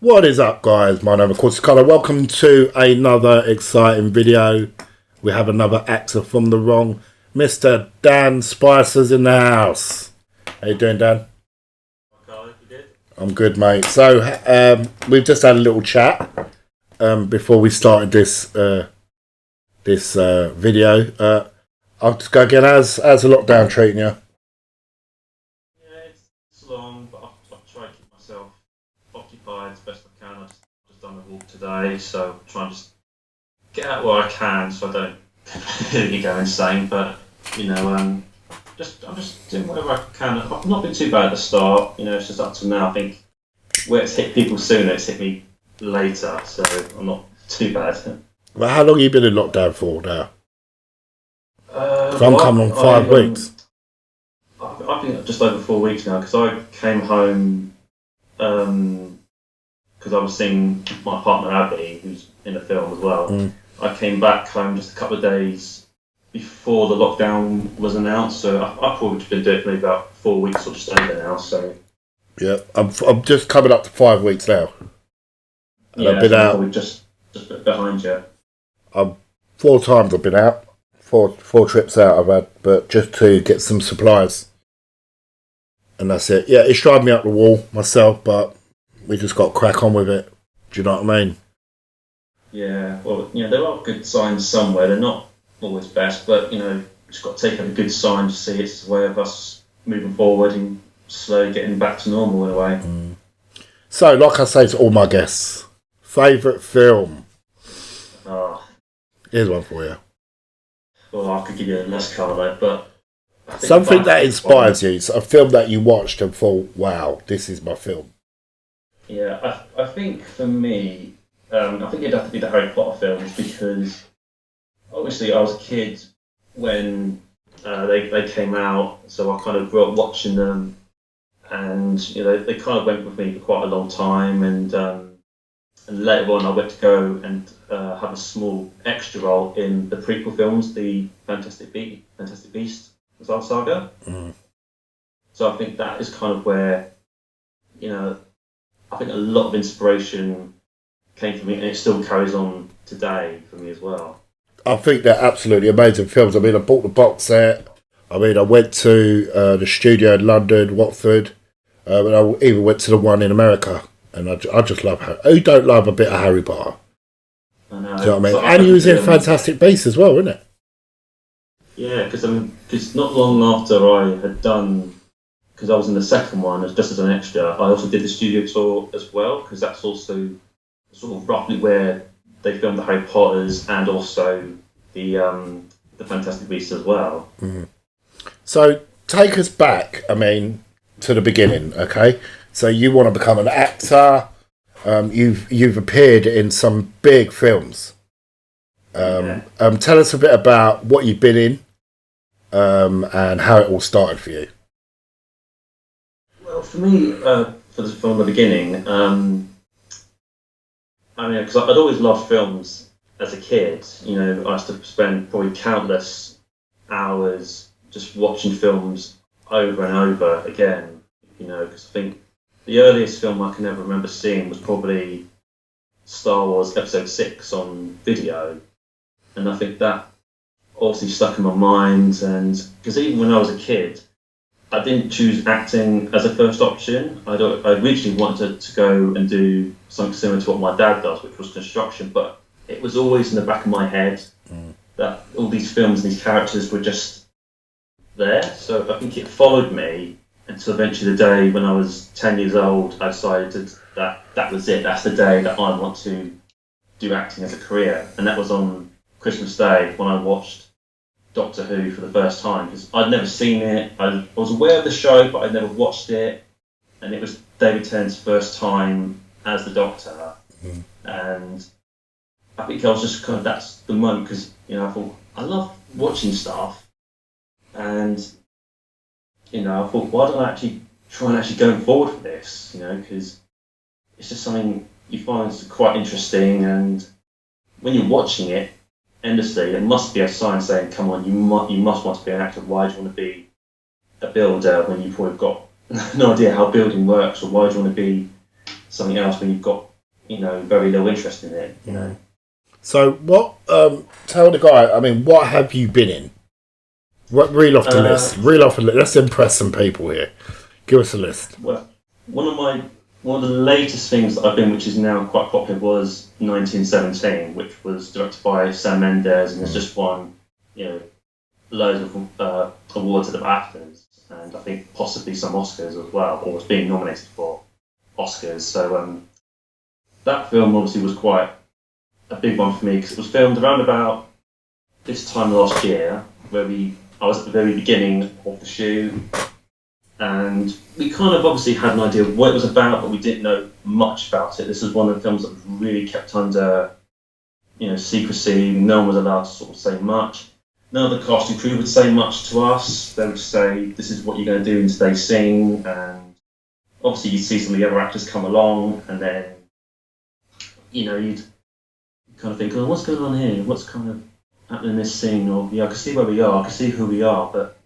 What is up, guys? My name is Course Colour. Welcome to another exciting video. We have another actor from the wrong, Mr. Dan Spicer's in the house. How you doing, Dan? Okay, you did? I'm good, mate. So we've just had a little chat before we started this video. I'll just go again. How's the lockdown treating you? Yeah, it's long, but I've tried to keep myself occupied as best I can. I've just done a walk today, so I'm trying to just get out where I can so I don't completely go insane. But I'm just doing whatever I can. I've not been too bad at the start. It's just up to now. I think where it's hit people sooner, it's hit me later, so I'm not too bad. Well, how long have you been in lockdown for now? I'm Well, coming on 5 weeks. I've been just over 4 weeks now because I came home because I was seeing my partner Abby, who's in the film as well. I came back home just a couple of days before the lockdown was announced, so I've probably been doing it for maybe about 4 weeks or just over now. So yeah, I'm just coming up to 5 weeks now, and yeah, I've been so out. probably just a bit behind you. 4 times I've been out. Four trips out I've had, but just to get some supplies. And that's it. Yeah, it's driving me up the wall myself, but we just got to crack on with it. Do you know what I mean? Yeah, well, there are good signs somewhere. They're not always best, but just got to take a good sign to see it's a way of us moving forward and slowly getting back to normal in a way. So, like I say to all my guests, favourite film? Oh, Here's one for you. well, I could give you a less colour, but I think Something that inspires you. So a film that you watched and thought, wow, this is my film. Yeah, I think for me, I think it'd have to be the Harry Potter films because obviously I was a kid when they came out, so I kind of grew up watching them, and they kind of went with me for quite a long time, and later on I went to go and have a small extra role in the prequel films, the Fantastic Beasts saga. So I think that is kind of where I think a lot of inspiration came from me, and it still carries on today for me as well. I think they're absolutely amazing films. I mean, I bought the box set. I mean, I went to the studio in London, Watford, and I even went to the one in America. And I just love Harry. Who don't love a bit of Harry Potter? I know. Do you know what I mean? And he was in Fantastic Beasts as well, wasn't it? Yeah, because not long after I had done, because I was in the second one just as an extra, I also did the studio tour as well, because that's also sort of roughly where they filmed the Harry Potters and also the Fantastic Beasts as well. So take us back, I mean, to the beginning, okay? So you want to become an actor. You've appeared in some big films. Tell us a bit about what you've been in and how it all started for you. Well, for me, from the beginning, because I'd always loved films as a kid. I used to spend probably countless hours just watching films over and over again. Because I think the earliest film I can ever remember seeing was probably Star Wars Episode 6 on video. And I think that obviously stuck in my mind. And because even when I was a kid, I didn't choose acting as a first option. I originally wanted to go and do something similar to what my dad does, which was construction. But it was always in the back of my head that all these films and these characters were just there. So I think it followed me until eventually the day when I was 10 years old, I decided that was it. That's the day that I want to do acting as a career. And that was on Christmas Day when I watched Doctor Who for the first time, because I'd never seen it. I was aware of the show, but I'd never watched it. And it was David Tennant's first time as the Doctor. And I think I was just kind of, that's the moment, because, I thought, I love watching stuff. And I thought, why don't I actually try and going forward for this? Because it's just something you find quite interesting, and when you're watching it endlessly, there must be a sign saying, "Come on, you must want to be an actor. Why do you want to be a builder when you've probably got no idea how building works, or why do you want to be something else when you've got, very little interest in it, you know. So what? Tell the guy. I mean, what have you been in? Reel off the list. Reel off the list. Let's impress some people here. Give us a list. Well, one of the latest things that I've been, which is now quite popular, was 1917, which was directed by Sam Mendes, and has just won, loads of awards at the BAFTAs, and I think possibly some Oscars as well, or was being nominated for Oscars. So that film obviously was quite a big one for me because it was filmed around about this time last year, where I was at the very beginning of the shoot, and we kind of obviously had an idea of what it was about, but we didn't know much about it. This was one of the films that was really kept under, secrecy. No one was allowed to sort of say much. None of the cast and crew would say much to us. They would say, "This is what you're going to do in today's scene," and obviously you'd see some of the other actors come along, and then, you'd kind of think, "Oh, what's going on here? What's kind of happening in this scene?" Or, "Yeah, I can see where we are. I can see who we are," but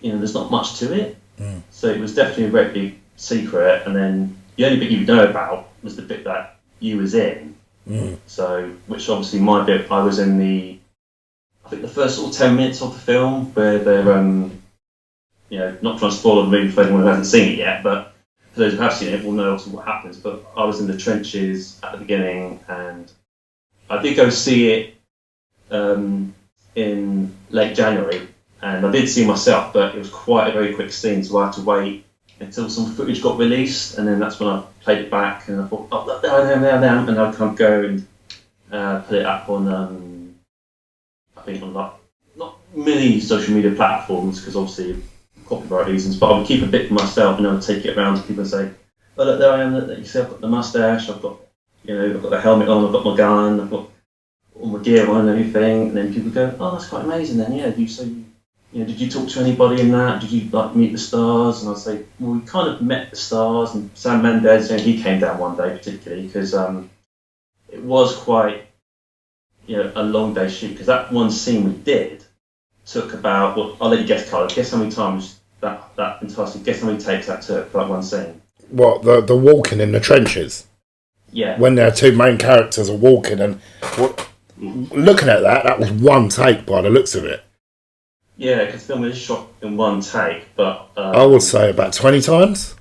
there's not much to it. So it was definitely a very big secret, and then the only bit you know about was the bit that you was in. So, which obviously my bit, I was in I think the first sort of 10 minutes of the film, where they're, not trying to spoil the movie for anyone who hasn't seen it yet, but for those who have seen it will know obviously what happens. But I was in the trenches at the beginning, and I did go see it in late January. And I did see myself, but it was quite a very quick scene, so I had to wait until some footage got released, and then that's when I played it back, and I thought, "Oh, look, there, and I'd kind of go and put it up on, I think on not many social media platforms, because obviously copyright reasons, but I would keep a bit for myself, and I would take it around to people and say, "Oh, look, there I am, look, you see I've got the mustache, I've got the helmet on, I've got my gun, I've got all my gear on and everything," and then people go, "Oh, that's quite amazing then, yeah, did you talk to anybody in that? Did you meet the stars?" And I'd say, "Well, we kind of met the stars." And Sam Mendes, he came down one day particularly because it was quite, a long day shoot, because that one scene we did took about, well, I'll let you guess, Carl. Guess how many times that entire scene, guess how many takes that took for that one scene? What, the walking in the trenches? Yeah. When their two main characters are walking, and looking at that was one take by the looks of it. Yeah, because the film is shot in one take, but... I would say about 20 times?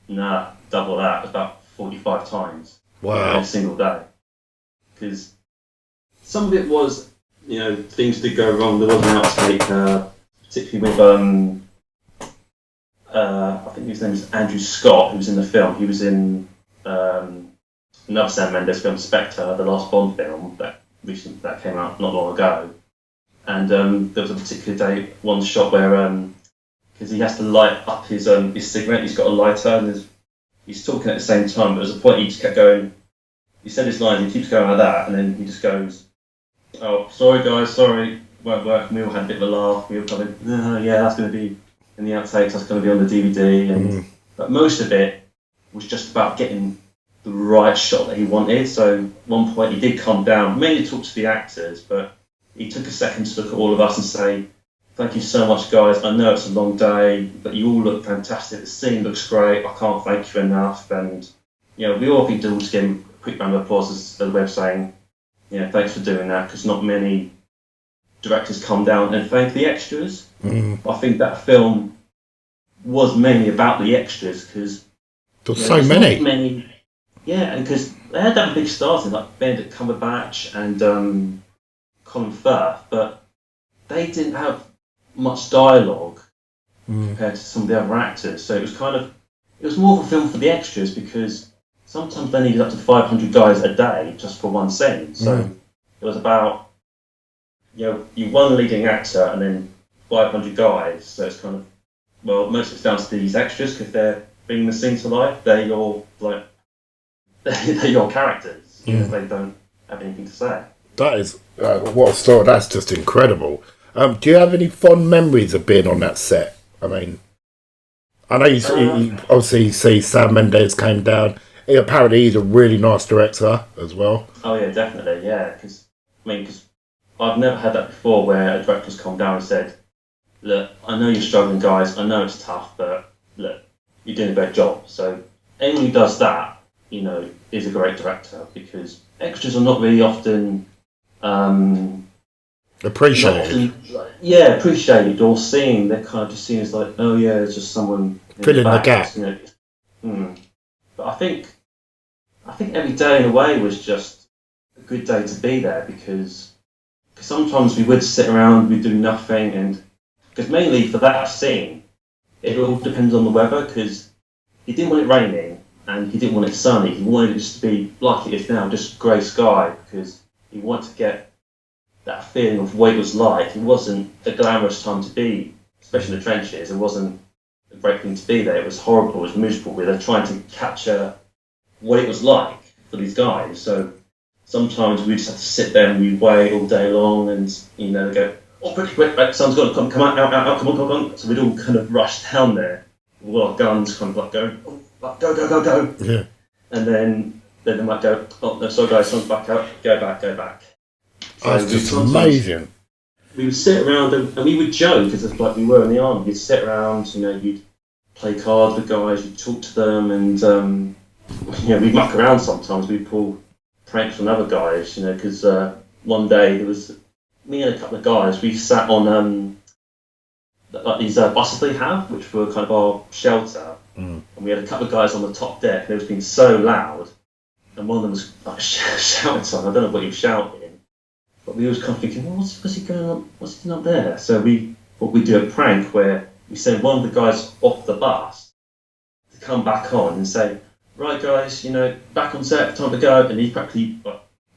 Nah, double that. About 45 times. Wow. Every single day. Because some of it was, things did go wrong. There was an outtake, particularly with, I think his name is Andrew Scott, who was in the film. He was in another Sam Mendes film, Spectre, the last Bond film that came out not long ago. And there was a particular day, one shot where, because he has to light up his cigarette, he's got a lighter, and he's talking at the same time, but there's a point he just kept going, he said his lines, he keeps going like that, and then he just goes, "Oh, sorry guys, sorry, won't work." And we all had a bit of a laugh, we were kind of, "Oh, yeah, that's going to be in the outtakes, that's going to be on the DVD," and but most of it was just about getting the right shot that he wanted. So at one point he did calm down, mainly talk to the actors, but he took a second to look at all of us and say, "Thank you so much, guys. I know it's a long day, but you all look fantastic. The scene looks great. I can't thank you enough." And we all think to give him a quick round of applause as a way of saying, "Thanks for doing that," because not many directors come down and thank the extras. I think that film was mainly about the extras because there's so many. Yeah, and because they had that big stars in like Benedict Cumberbatch and Colin Firth, but they didn't have much dialogue compared to some of the other actors. So it was more of a film for the extras, because sometimes they needed up to 500 guys a day just for one scene. So it was about, you one leading actor and then 500 guys. So it's kind of, well, most of it's down to these extras because they're bringing the scene to life. They're your characters. They don't have anything to say. That is, what a story. That's just incredible. Do you have any fond memories of being on that set? I mean, I know you obviously see Sam Mendes came down. Apparently he's a really nice director as well. Oh yeah, definitely, yeah. Because I've never had that before, where a director's come down and said, "Look, I know you're struggling, guys. I know it's tough, but look, you're doing a great job." So anyone who does that, is a great director, because extras are not really often appreciated. Appreciated or seen. They're kind of just seen as like, oh yeah, it's just someone filling the gap. But I think every day in a way was just a good day to be there, because sometimes we would sit around, we'd do nothing, and because mainly for that scene, it all depends on the weather, because he didn't want it raining and he didn't want it sunny. He wanted it just to be like it is now, just grey sky, because he wanted to get that feeling of what it was like. It wasn't a glamorous time to be, especially in the trenches. It wasn't a great thing to be there. It was horrible, it was miserable. They're trying to capture what it was like for these guys. So sometimes we just have to sit there and we wait all day long, and they go, oh, quick, right, someone's got to come out, come on. So we'd all kind of rush down there with all our guns, kind of like going, oh, go. Yeah. And then they might go, oh, no, sorry guys, someone's back out, go back. So it's just amazing. We would sit around and we would joke, because it's like we were in the army. You'd sit around, you'd play cards with guys, you'd talk to them, and we'd muck around sometimes. We'd pull pranks on other guys, because one day there was me and a couple of guys. We sat on like these buses they have, which were kind of our shelter, and we had a couple of guys on the top deck. And it was being so loud, and one of them was like shouting something. I don't know what he was shouting. But we was kind of thinking, well, what's he going on? What's he doing up there? So we do a prank where we send one of the guys off the bus to come back on and say, right guys, back on set, time to go. And he practically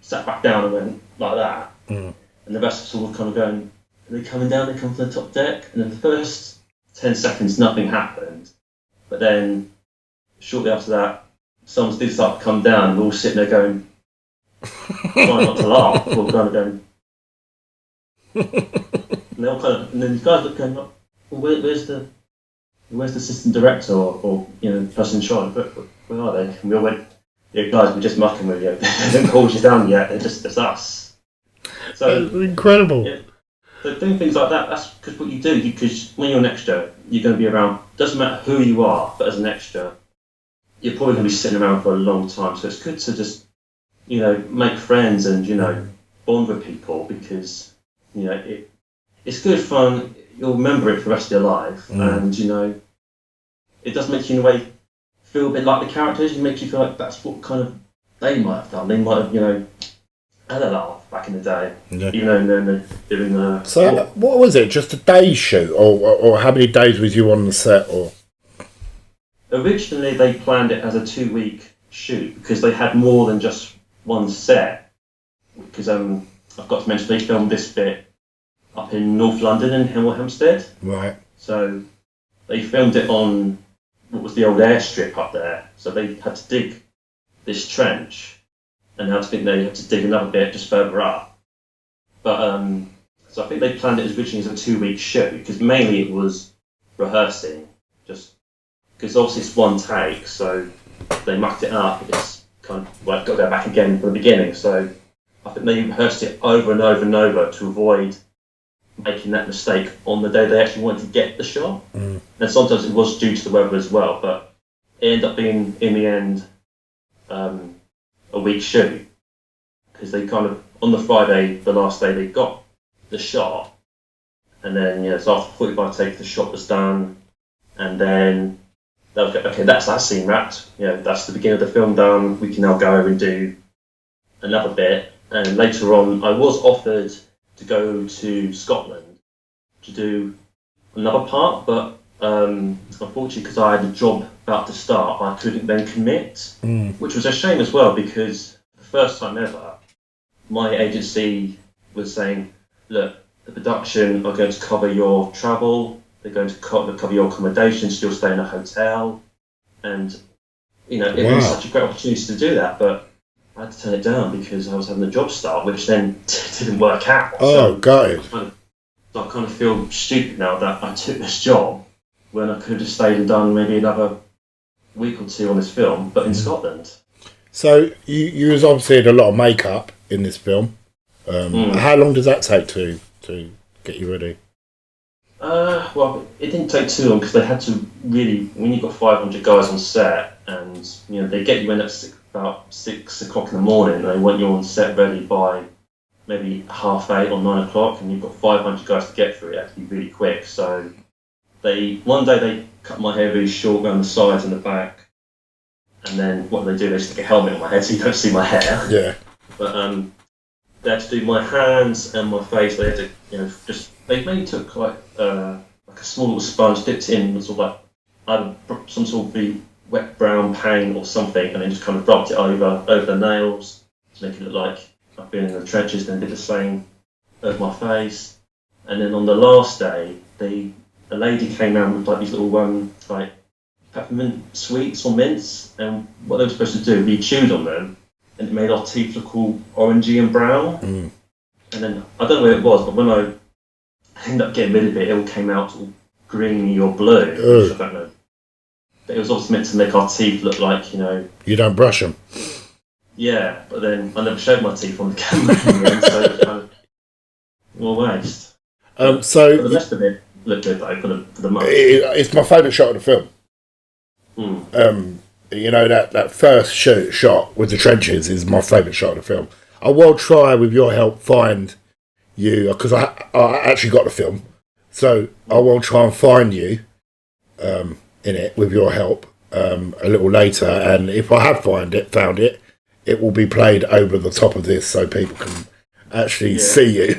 sat back down and went like that. And the rest of us were kind of going, are they coming down? They come to the top deck. And then the first 10 seconds, nothing happened. But then shortly after that, someone did start to come down, and we're all sitting there going, trying not to laugh, or kind of going. And then these guys look going, well, where's the assistant director or person in charge? Where are they? And we all went, yeah, guys, we're just mucking with you. They haven't called you down yet. It's us. So that's incredible. Yeah, so doing things like that, that's because what you do. Because when you're an extra, you're going to be around. Doesn't matter who you are, but as an extra, you're probably going to be sitting around for a long time. So it's good to just make friends and, bond with people, because, it's good fun. You'll remember it for the rest of your life. And, it does make you, in a way, feel a bit like the characters. It makes you feel like that's what kind of they might have done. They might have, had a laugh back in the day. Yeah. Even though they're doing So, what was it? Just a day shoot? Or how many days was you on the set? Or originally, they planned it as a 2-week shoot, because they had more than just one set, because I've got to mention they filmed this bit up in North London in Hemel Hempstead. Right. So they filmed it on what was the old airstrip up there. So they had to dig this trench, and I think they had to dig another bit just further up. But so I think they planned it originally as a 2-week shoot, because mainly it was rehearsing, just because obviously it's one take, so they mucked it up. It's kind of got to go back again from the beginning. So I think they rehearsed it over and over and over to avoid making that mistake on the day they actually wanted to get the shot. And sometimes it was due to the weather as well, but it ended up being, in the end, a week shoot, because they kind of, on the Friday, the last day, they got the shot, and then so after 45 takes the shot was done, and then they'll go, okay, that's that scene wrapped. That's the beginning of the film done. We can now go over and do another bit. And later on, I was offered to go to Scotland to do another part, but unfortunately, because I had a job about to start, I couldn't then commit, which was a shame as well, because for the first time ever, my agency was saying, look, the production are going to cover your travel, they're going to cover your accommodation, so you'll stay in a hotel, and it was such a great opportunity to do that, but I had to turn it down because I was having a job start, which then didn't work out. Oh, got it. I kind of feel stupid now that I took this job when I could have just stayed and done maybe another week or two on this film, but in Scotland. So you was obviously had a lot of makeup in this film. How long does that take to get you ready? Well, it didn't take too long, because they had to really, when you've got 500 guys on set, and they get you in at about 6 o'clock in the morning, and they want you on set ready by maybe 8:30 or 9 o'clock, and you've got 500 guys to get through. It has to be really quick. So one day they cut my hair really short around the sides and the back, and then what do? They stick a helmet on my head so you don't see my hair. Yeah. But they had to do my hands and my face. They had to, they maybe took like a small little sponge, dipped it in sort of like either some sort of the wet brown paint or something, and then just kind of rubbed it over the nails to make it look like I've been in the trenches. Then did the same over my face, and then on the last day, a lady came around with like these little like peppermint sweets or mints, and what they were supposed to do, we chewed on them, and it made our teeth look all orangey and brown. Mm. And then I don't know what it was, but when I ended up getting rid of it, it all came out all greeny or blue. Which I don't know. But it was obviously meant to make our teeth look like, You don't brush them. Yeah, but then I never showed my teeth on the camera, so it was kind of more waste. So but the rest of it looked good though for the month. It's my favourite shot of the film. Mm. That first shot with the trenches is my favourite shot of the film. I will try, with your help, find you, because I actually got the film, so I will try and find you in it with your help a little later, and if I have found it, it will be played over the top of this so people can actually see you.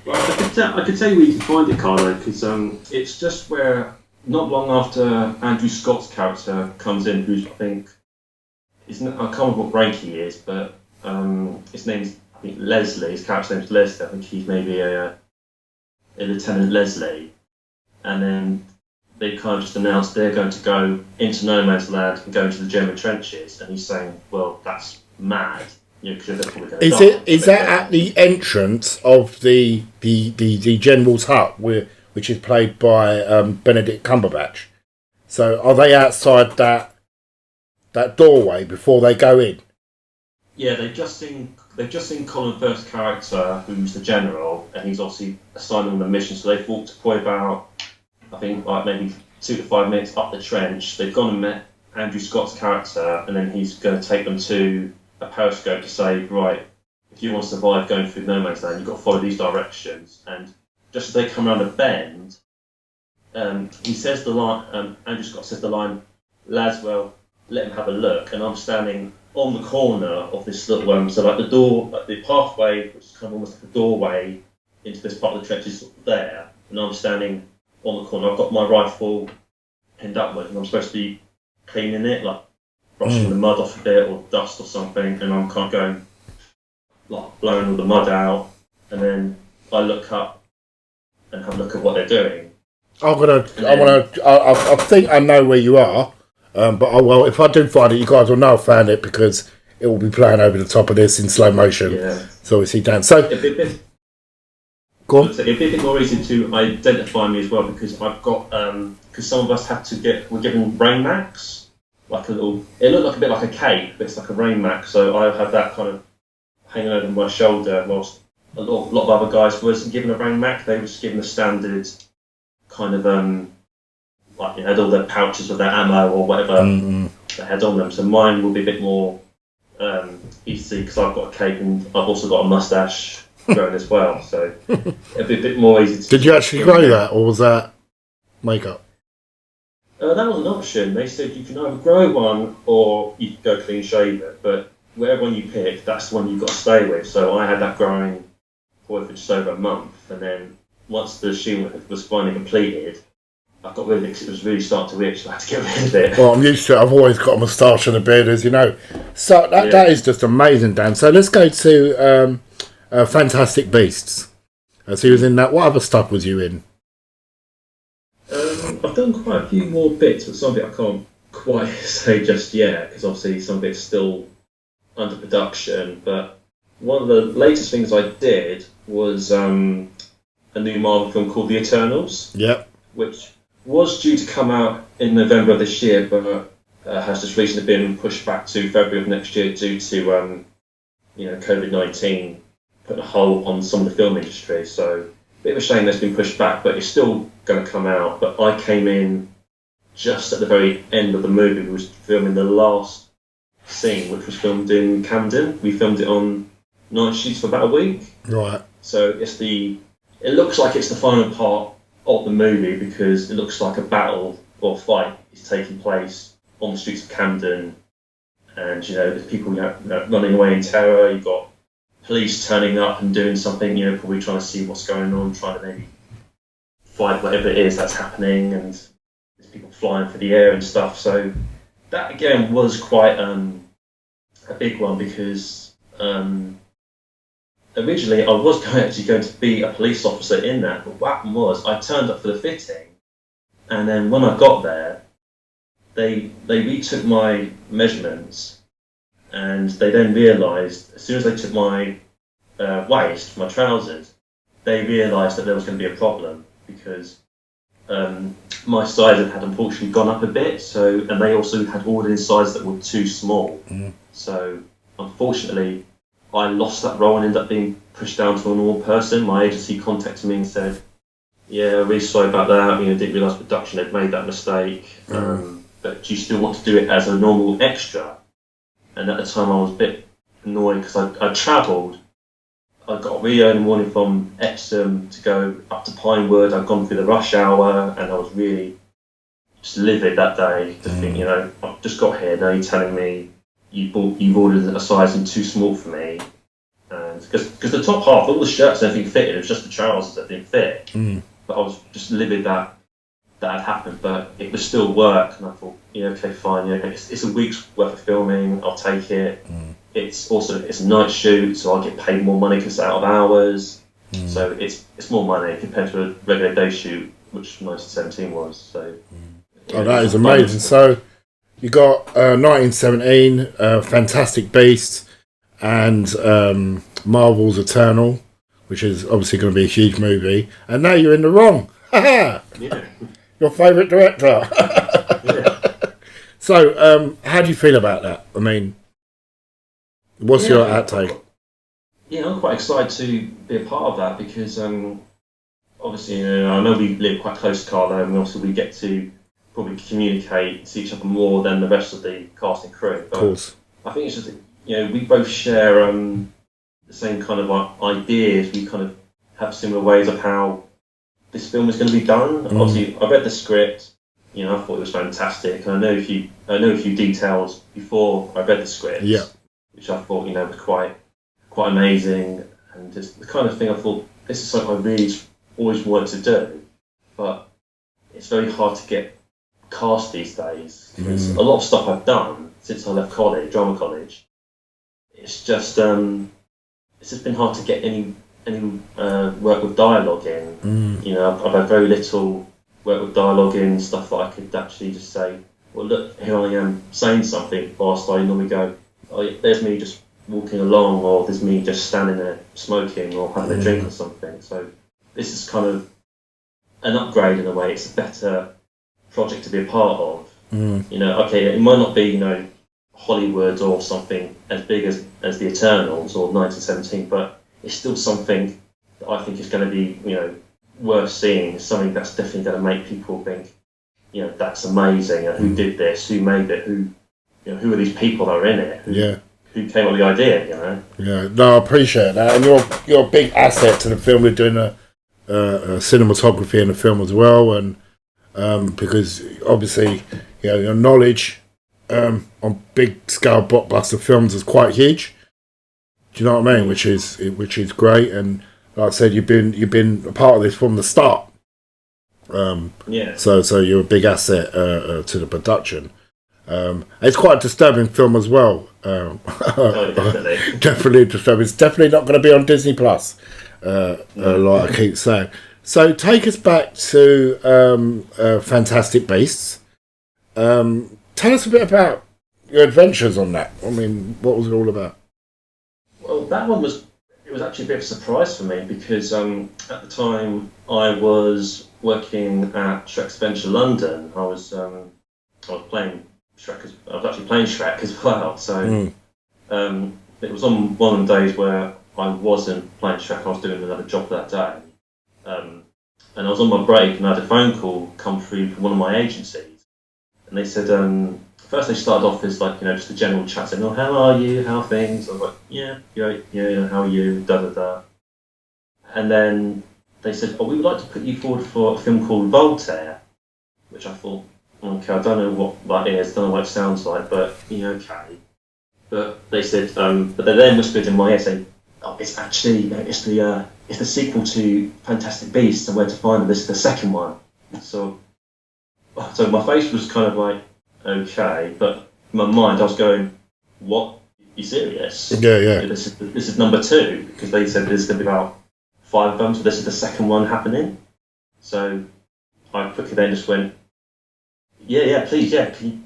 Well, I could tell you where you can find it, Carlo, because it's just where, not long after Andrew Scott's character comes in, who's, I think, I can't remember what rank he is, but his name's, I think, Leslie. His character's name's Leslie. I think he's maybe a Lieutenant Leslie. And then they kind of just announced they're going to go into no man's land and go into the German trenches. And he's saying, well, that's mad. Because they're probably going to die. Is that at the entrance of the General's hut, which is played by Benedict Cumberbatch? So are they outside that doorway before they go in? Yeah, they've just seen Colin Firth's character, who's the general, and he's obviously assigned them on a mission. So they've walked probably about, I think, like maybe 2 to 5 minutes up the trench. They've gone and met Andrew Scott's character, and then he's going to take them to a periscope to say, right, if you want to survive going through no man's land, you've got to follow these directions. And just as they come around a bend, he says the line. Andrew Scott says the line, "Laswell, let him have a look." And I'm standing on the corner of this little so like the door, like the pathway, which is kind of almost like a doorway into this part of the trench, is there, and I'm standing on the corner. I've got my rifle pinned upward, and I'm supposed to be cleaning it, like brushing the mud off a bit or dust or something, and I'm kind of going, like, blowing all the mud out, and then I look up and have a look at what they're doing. I think I know where you are. But if I do find it, you guys will know I found it because it will be playing over the top of this in slow motion. Yeah. So we see Dan. So, go on. It'd be a bit more easy to identify me as well because I've got because some of us we're given rain macs, like it looked like a bit like a cape, but it's like a rain mac. So I had that kind of hanging over my shoulder, whilst a lot of other guys wasn't given a rain mac. They were just given a standard kind of like had all their pouches with their ammo or whatever they had on them. So mine will be a bit more easy because I've got a cape and I've also got a mustache growing as well. So it'll be a bit more easy. Did you actually grow that, or was that makeup? That was an option. They said you can either grow one or you can go clean shave it. But whatever one you pick, that's the one you've got to stay with. So I had that growing for just over a month, and then once the shoe was finally completed, I got rid of it because it was really starting to itch, so I had to get rid of it. Well, I'm used to it. I've always got a moustache and a beard, as you know. So that is just amazing, Dan. So let's go to Fantastic Beasts. So he was in that. What other stuff was you in? I've done quite a few more bits, but some of it I can't quite say just yet, because obviously some of it's still under production. But one of the latest things I did was a new Marvel film called The Eternals. Yep. Which was due to come out in November of this year, but has just recently been pushed back to February of next year due to COVID-19 putting a hold on some of the film industry. So a bit of a shame that's been pushed back, but it's still going to come out. But I came in just at the very end of the movie. We was filming the last scene, which was filmed in Camden. We filmed it on night shoots for about a week. Right. So it looks like it's the final part of the movie because it looks like a battle or fight is taking place on the streets of Camden, and there's people running away in terror. You've got police turning up and doing something, probably trying to see what's going on, trying to maybe fight whatever it is that's happening, and there's people flying through the air and stuff. So that again was quite a big one because originally I was actually going to be a police officer in that, but what happened was I turned up for the fitting, and then when I got there, they retook my measurements, and they then realised, as soon as they took my waist, my trousers, they realised that there was going to be a problem because my size had unfortunately gone up a bit, and they also had ordered in sizes that were too small. So unfortunately, I lost that role and ended up being pushed down to a normal person. My agency contacted me and said, "Yeah, really sorry about that. Didn't realise production had made that mistake. But do you still want to do it as a normal extra?" And at the time, I was a bit annoyed because I travelled. I got really early morning from Epsom to go up to Pinewood. I'd gone through the rush hour, and I was really just livid that day to think, I've just got here. Now you're telling me you've ordered a size too small for me, and because the top half, all the shirts and everything fitted, it was just the trousers that didn't fit. But I was just livid that had happened, but it was still work, and I thought, okay, fine, it's a week's worth of filming, I'll take it. It's a night shoot, so I'll get paid more money because it's out of hours. So it's more money compared to a regular day shoot, which 1917 was. So. Oh, that is amazing. So you got 1917, Fantastic Beasts, and Marvel's Eternal, which is obviously going to be a huge movie, and now you're in the wrong. Yeah. Your favourite director. Yeah. So, how do you feel about that? I mean, what's your outtake? Yeah, I'm quite excited to be a part of that because obviously, I know we live quite close to Carlo, and obviously we get to probably communicate, see each other more than the rest of the cast and crew. But of course. I think it's just we both share the same kind of ideas. We kind of have similar ways of how this film is going to be done. Obviously, I read the script. I thought it was fantastic, and I know a few details before I read the script. Yeah. Which I thought was quite amazing, and just the kind of thing I thought this is something I really always wanted to do, but it's very hard to get cast these days because a lot of stuff I've done since I left college, drama college, it's just been hard to get any work with dialogue in. I've had very little work with dialogue in, stuff that I could actually just say, well, look, here I am saying something, whilst I normally go, oh, yeah, there's me just walking along, or there's me just standing there smoking or having a drink or something. So this is kind of an upgrade in a way. It's a better project to be a part of. Okay, it might not be Hollywood or something as big as the Eternals or 1917, but it's still something that I think is going to be worth seeing. It's something that's definitely going to make people think, that's amazing. Who did this? Who made it? Who are these people that are in it? Who came up with the idea? Yeah, no, I appreciate that, and you're a big asset to the film. We're doing a cinematography in the film as well, and because obviously your knowledge on big scale blockbuster films is quite huge. Do you know what I mean? Which is great, and like I said, you've been a part of this from the start. So you're a big asset to the production. It's quite a disturbing film as well. Definitely. Definitely disturbing. It's definitely not going to be on Disney Plus, like I keep saying. So take us back to Fantastic Beasts. Tell us a bit about your adventures on that. I mean, what was it all about? Well, that one was actually a bit of a surprise for me because at the time I was working at Shrek's Adventure London. I was playing Shrek. I was actually playing Shrek as well. So it was on one of the days where I wasn't playing Shrek. I was doing another job that day, and I was on my break and I had a phone call come through from one of my agencies, and they said, first they started off as like, just a general chat saying, "Oh, how are you? How are things?" I was like, yeah, how are you? Da da da. And then they said, "Oh, we would like to put you forward for a film called Voltaire," which I thought, okay, I don't know what that is, don't know what it sounds like, but okay. But they said, but they then whispered in my ear saying, "Oh, it's actually it's the sequel to Fantastic Beasts and Where to Find Them. This is the second one." So my face was kind of like, okay, but in my mind I was going, "What? You serious?" Yeah. This is number 2, because they said there's going to be about 5 of them, so this is the second one happening. So I quickly then just went, yeah, please, yeah, can you,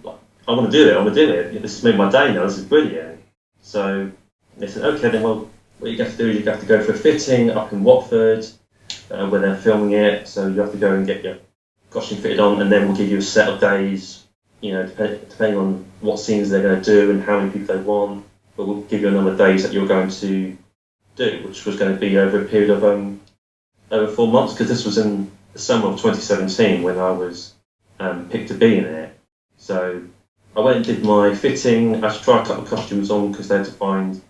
I want to do it. This has made my day now. This is brilliant. So they said, okay, then well, what you have to do is you have to go for a fitting up in Watford, where they're filming it. So you have to go and get your costume fitted on, and then we'll give you a set of days, depending on what scenes they're going to do and how many people they want. But we'll give you a number of days that you're going to do, which was going to be over a period of over 4 months, because this was in the summer of 2017 when I was picked to be in it. So I went and did my fitting. I had to try a couple of costumes on because they had to find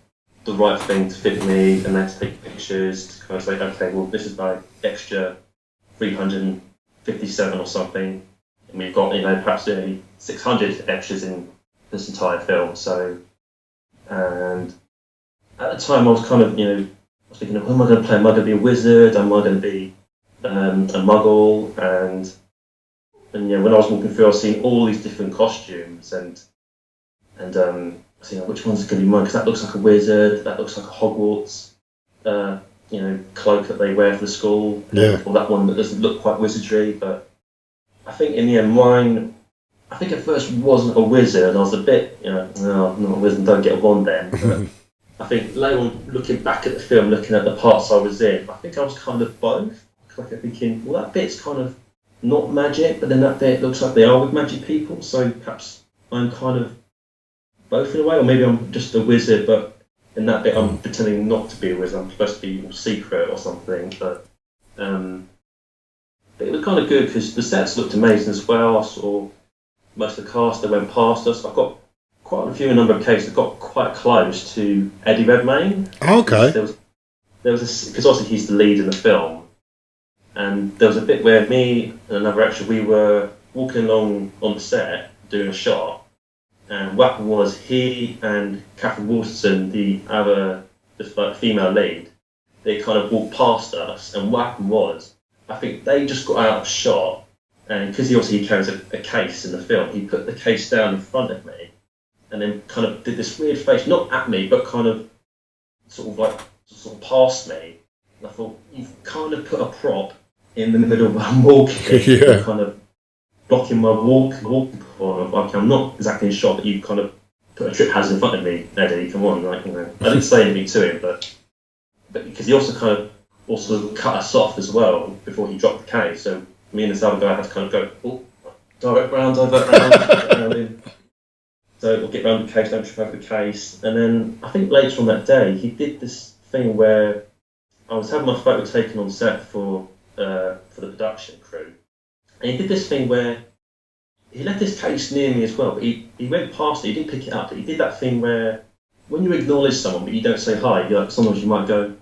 the right thing to fit me, and they had to take pictures to kind of say, okay, well, this is like extra 357 or something, and we've got perhaps 600 extras in this entire film. So, and at the time I was kind of I was thinking, who am I going to play? Am I going to be a wizard? Am I going to be a muggle? And when I was walking through, I was seeing all these different costumes, and seeing which one's going to be mine, because that looks like a wizard, that looks like a Hogwarts, cloak that they wear for the school, or that one that doesn't look quite wizardry. But I think in the end, mine, I think at first wasn't a wizard, and I was a bit, no, I'm not a wizard, don't get a wand then. But I think later on, looking back at the film, looking at the parts I was in, I think I was kind of both. I kept thinking, well, that bit's kind of not magic, but then that bit looks like they are with magic people, so perhaps I'm kind of both in a way, or maybe I'm just a wizard, but in that bit I'm pretending not to be a wizard, I'm supposed to be all secret or something. But it was kind of good because the sets looked amazing as well. I saw most of the cast that went past us. I've got quite a few, a number of cases that got quite close to Eddie Redmayne. Okay. There was because obviously he's the lead in the film. And there was a bit where me and another extra, we were walking along on the set doing a shot, and what happened was he and Catherine Waterston, the other female lead, they kind of walked past us, and what happened was, I think they just got out of shot, and because he carries a case in the film, he put the case down in front of me, and then kind of did this weird face, not at me, but kind of sort of past me. And I thought, you've kind of put a prop in the middle of I'm walking, kind of blocking my walking path. Okay, I'm not exactly in shot, but you kind of put a trip hazard in front of me, Eddie. Come on, I didn't say anything to him, but because he also kind of cut us off as well before he dropped the case. So me and this other guy had to kind of go, divert round in. So we'll get round the case, don't trip over the case. And then I think later on that day, he did this thing where I was having my photo taken on set for the production crew, and he did this thing where he left this case near me as well, but he went past it, he didn't pick it up, but he did that thing where when you acknowledge someone but you don't say hi, sometimes you might go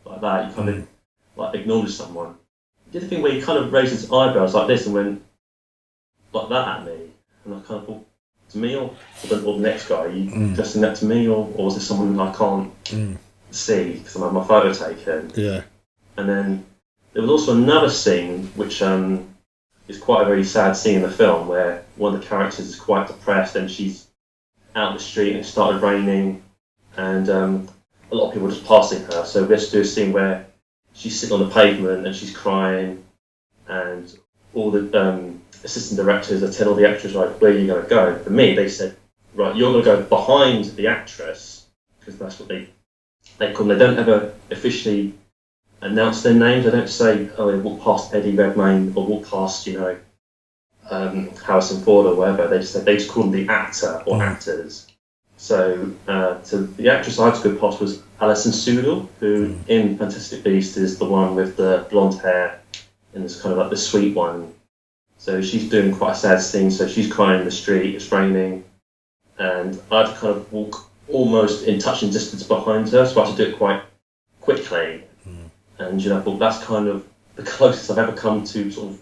like that, you kind of like acknowledge someone. He did the thing where he kind of raised his eyebrows like this and went like that at me, and I kind of thought, to me or the next guy, are you addressing that to me, or was it someone I can't see because I had my photo taken? Yeah. And then there was also another scene which is quite a very sad scene in the film, where one of the characters is quite depressed and she's out in the street and it started raining, and a lot of people were just passing her. So we had to do a scene where she's sitting on the pavement and she's crying, and all the assistant directors are telling all the actors, right, where are you going to go? For me, they said, right, you're going to go behind the actress, because that's what they call them. They don't ever officially announce their names. They don't say, oh, they walk past Eddie Redmayne or walk past, Harrison Ford or whatever. They just call them the actor or actors. So the actress I had to go past was Alison Sudol, who in Fantastic Beasts is the one with the blonde hair and it's kind of like the sweet one. So she's doing quite a sad scene. So she's crying in the street. It's raining, and I had to kind of walk almost in touching distance behind her, so I had to do it quite quickly. And I thought that's kind of the closest I've ever come to sort of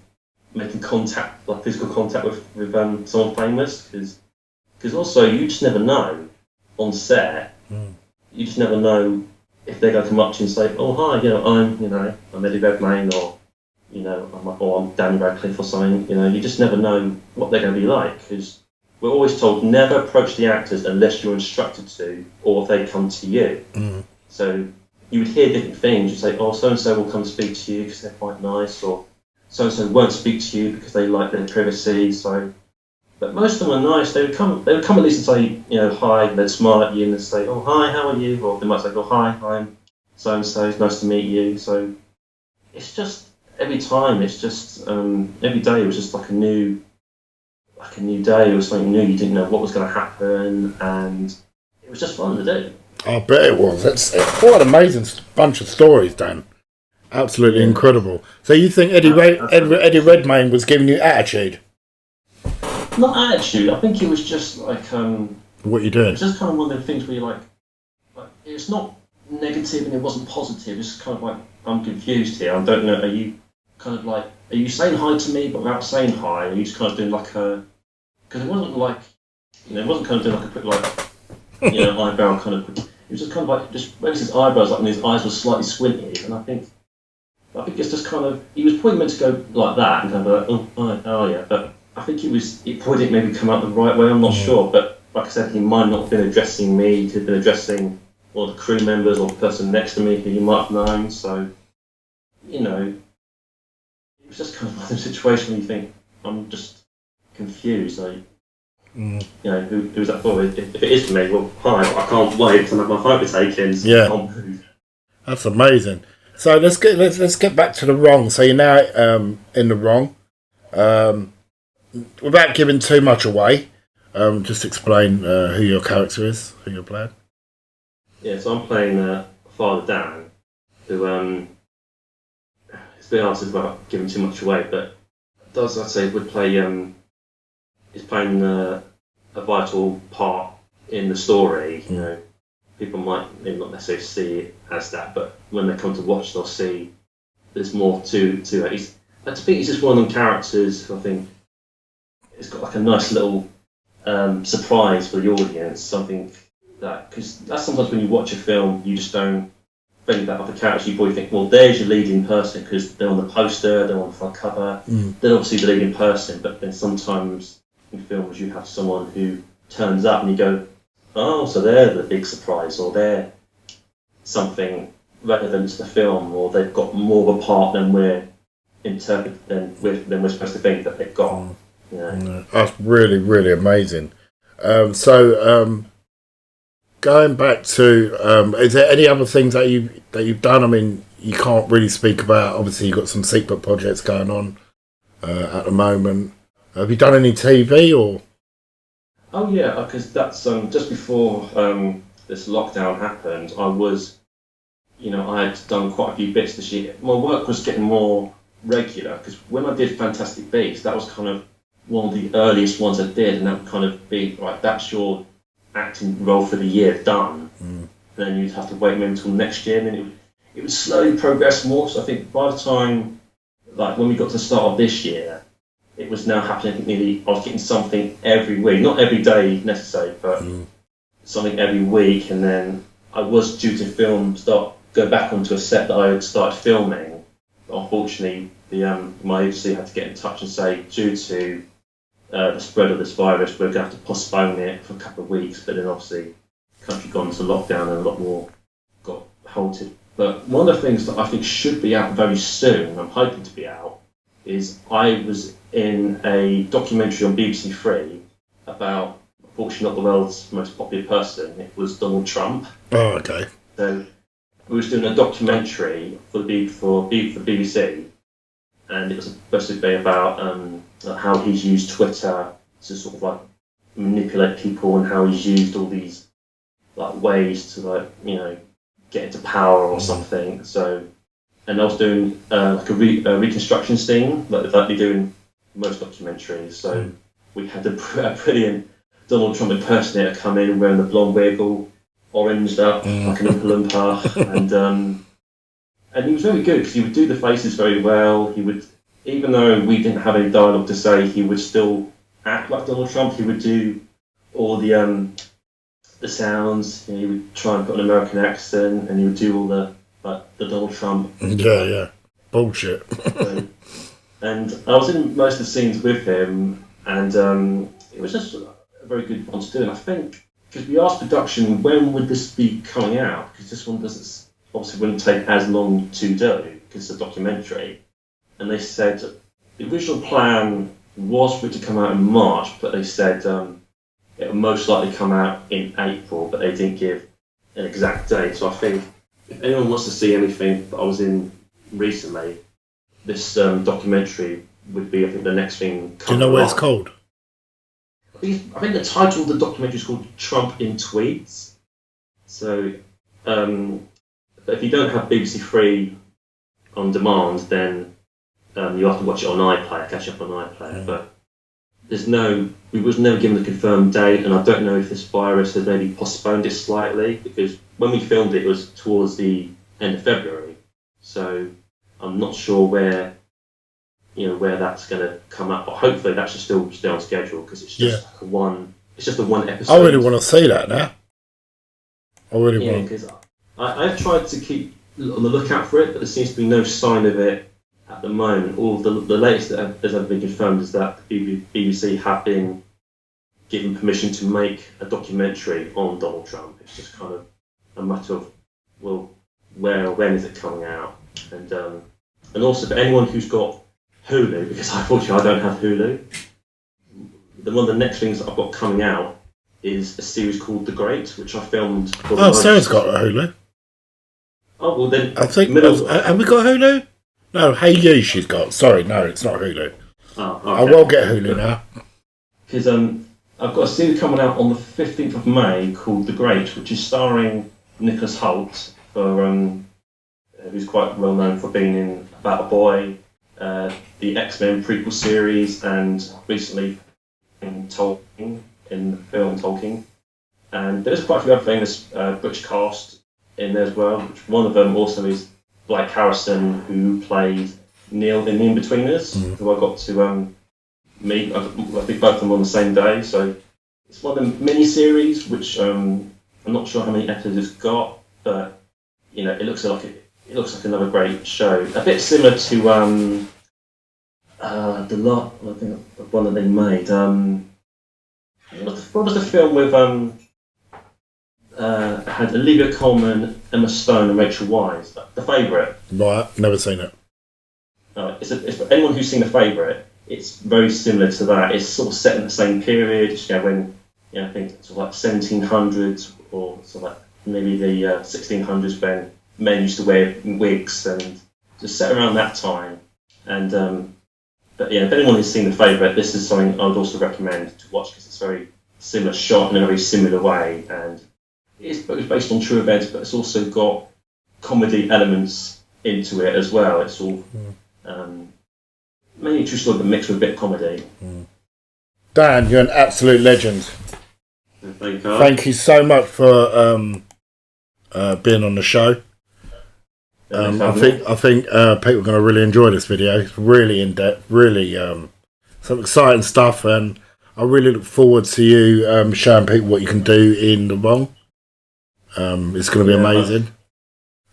making contact, like physical contact with someone famous, because also you just never know on set. You just never know if they're going to come up to you and say, "Oh hi, I'm Eddie Redmayne," or I'm Danny Radcliffe or something. You just never know what they're going to be like, because we're always told never approach the actors unless you're instructed to, or if they come to you. So you would hear different things. You'd say, "Oh, so and so will come speak to you because they're quite nice," or "So and so won't speak to you because they like their privacy." So, but most of them are nice. They would come at least and say, "Hi." They'd smile at you and they'd say, "Oh, hi, how are you?" Or they might say, "Oh, hi, I'm so and so. It's nice to meet you." So it's just every time. It's just every day. It was just like a new day. It was something new. You didn't know what was going to happen, and it was just fun to do. I bet it was. It's quite an amazing bunch of stories, Dan. Absolutely incredible. So you think Eddie Redmayne was giving you attitude? Not attitude. I think it was just like what you doing? It's just kind of one of the things where you're like it's not negative and it wasn't positive. It's kind of like, I'm confused here. I don't know. Are you saying hi to me but without saying hi? Are you just kind of doing like because it wasn't like it wasn't kind of doing like a quick eyebrow kind of. It was just kind of like just raised his eyebrows up and his eyes were slightly squinty, and I think it's just kind of, he was probably meant to go like that and kind of like, oh yeah, but I think it probably didn't maybe come out the right way, I'm not sure, but like I said, he might not have been addressing me, he could have been addressing all the crew members or the person next to me who you might have known, so, it was just kind of like a situation where you think, I'm just confused, like, who's that for? If it is for me, well, hi, I can't wait because I have my photo taken, so I can't move. That's amazing. So let's get back to the wrong. So you're now in the wrong. Without giving too much away, just explain who your character is, who you're playing. Yeah, so I'm playing Father Dan, who it's a bit hard to about giving too much away, but does I'd say would play is playing a vital part in the story. People might maybe not necessarily see it as that, but when they come to watch, they'll see there's more to it. I think he's just one of them characters who I think it's got like a nice little surprise for the audience. Something that, because that's sometimes when you watch a film, you just don't think about other characters. You probably think, well, there's your leading person because they're on the poster, they're on the front cover. They're obviously the leading person, but then sometimes in films you have someone who turns up and you go, oh, so they're the big surprise, or they're something relevant to the film, or they've got more of a part than we're supposed to think that they've got. That's really, really amazing. So going back to, is there any other things that you've done? I mean, you can't really speak about. Obviously, you've got some secret projects going on at the moment. Have you done any TV or? Oh yeah, because that's just before this lockdown happened. I was, I had done quite a few bits this year. My work was getting more regular because when I did Fantastic Beasts, that was kind of one of the earliest ones I did, and that would kind of be right. That's your acting role for the year done. And then you'd have to wait maybe until next year, and then it would slowly progress more. So I think by the time, like when we got to the start of this year, it was now happening. I think I was getting something every week, not every day necessarily, but something every week. And then I was due to go back onto a set that I had started filming. Unfortunately, my agency had to get in touch and say, due to the spread of this virus, we're going to have to postpone it for a couple of weeks. But then obviously, the country got into lockdown and a lot more got halted. But one of the things that I think should be out very soon, I'm hoping to be out, is I was in a documentary on BBC Three about, unfortunately, not the world's most popular person. It was Donald Trump. Oh, okay. So we was doing a documentary for the BBC, and it was supposed to be about how he's used Twitter to sort of like manipulate people, and how he's used all these like ways to get into power or something. So, and I was doing like a reconstruction scene, like they do in most documentaries. So we had a brilliant Donald Trump impersonator come in wearing the blonde wig, all oranged up like an Oompa Loompa, and he was very good because he would do the faces very well. He would, even though we didn't have any dialogue to say, he would still act like Donald Trump. He would do all the sounds. He would try and put an American accent, and he would do all the Donald Trump. Yeah, bullshit. And I was in most of the scenes with him, and it was just a very good one to do. And I think because we asked production when would this be coming out, because this one obviously wouldn't take as long to do because it's a documentary, and they said the original plan was for it to come out in March, but they said it would most likely come out in April, but they didn't give an exact date. So I think if anyone wants to see anything that I was in recently, this documentary would be, I think, the next thing. Do you know what it's called? I think the title of the documentary is called Trump in Tweets. So, but if you don't have BBC Three on demand, then you have to watch it on iPlayer, catch up on iPlayer. But we was never given a confirmed date, and I don't know if this virus has maybe postponed it slightly, because when we filmed it, it was towards the end of February. So I'm not sure where that's going to come up, but hopefully that should still stay on schedule, because it's just a one episode. I really want to see that now. I really want. Because I've tried to keep on the lookout for it, but there seems to be no sign of it at the moment. All the latest that has been confirmed is that the BBC have been given permission to make a documentary on Donald Trump. It's just kind of a matter of, well, when is it coming out? And also for anyone who's got Hulu, because unfortunately I don't have Hulu, one of the next things that I've got coming out is a series called The Great, which I filmed. Sarah's got a Hulu. Oh, well then... I think... have we got Hulu? No, Hey You she's got. Sorry, no, it's not Hulu. Oh, okay. I will get Hulu now. Because I've got a series coming out on the 15th of May called The Great, which is starring Nicholas Hoult, who's quite well known for being in About a Boy, the X-Men prequel series, and recently in Tolkien, in the film Tolkien. And there's quite a few other famous British cast in there as well. Which one of them also is Blake Harrison, who played Neil in The Inbetweeners, who I got to meet. I think both of them on the same day. So it's one of the mini-series, which I'm not sure how many episodes it's got, but it looks like another great show. A bit similar to I think the one that they made. What was the film with had Olivia Colman, Emma Stone, and Rachel Weisz? The Favourite. Right, never seen it. It's for anyone who's seen The Favourite. It's very similar to that. It's sort of set in the same period. When I think it's sort of like 1700s, or sort of like maybe the 1600s, when men used to wear wigs, and just set around that time. And but yeah, if anyone has seen The Favourite, this is something I would also recommend to watch, because it's very similar shot in a very similar way, and it's based on true events, but it's also got comedy elements into it as well. It's all mainly true story, but mixed with a bit of comedy. Dan, you're an absolute legend. Thank you so much for being on the show. I think people are going to really enjoy this video. It's really in depth, really some exciting stuff, and I really look forward to you showing people what you can do in the Wrong. It's going to be amazing.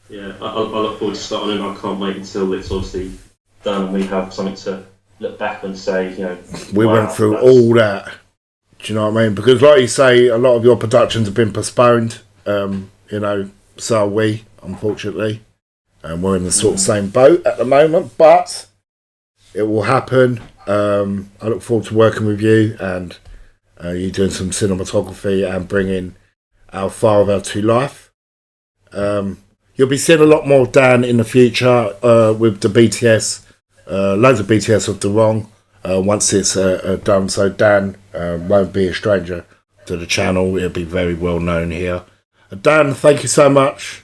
I look forward to starting, and I can't wait until it's obviously done and we have something to look back and say, we went through all that. Do you know what I mean? Because like you say, a lot of your productions have been postponed. So are we, unfortunately. And we're in the sort of same boat at the moment, but it will happen. I look forward to working with you, and you doing some cinematography and bringing our Father to life. You'll be seeing a lot more Dan in the future with the BTS, loads of BTS of The Wrong once it's done. So Dan won't be a stranger to the channel. It'll be very well known here. Dan, thank you so much.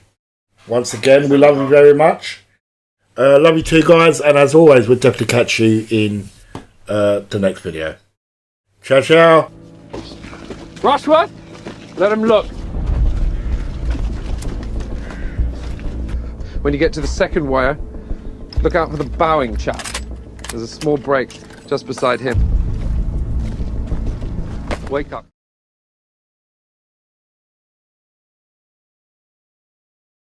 Once again, we love you very much. Love you too, guys. And as always, we'll definitely catch you in the next video. Ciao, ciao. Rushworth, let him look. When you get to the second wire, look out for the bowing chap. There's a small break just beside him. Wake up.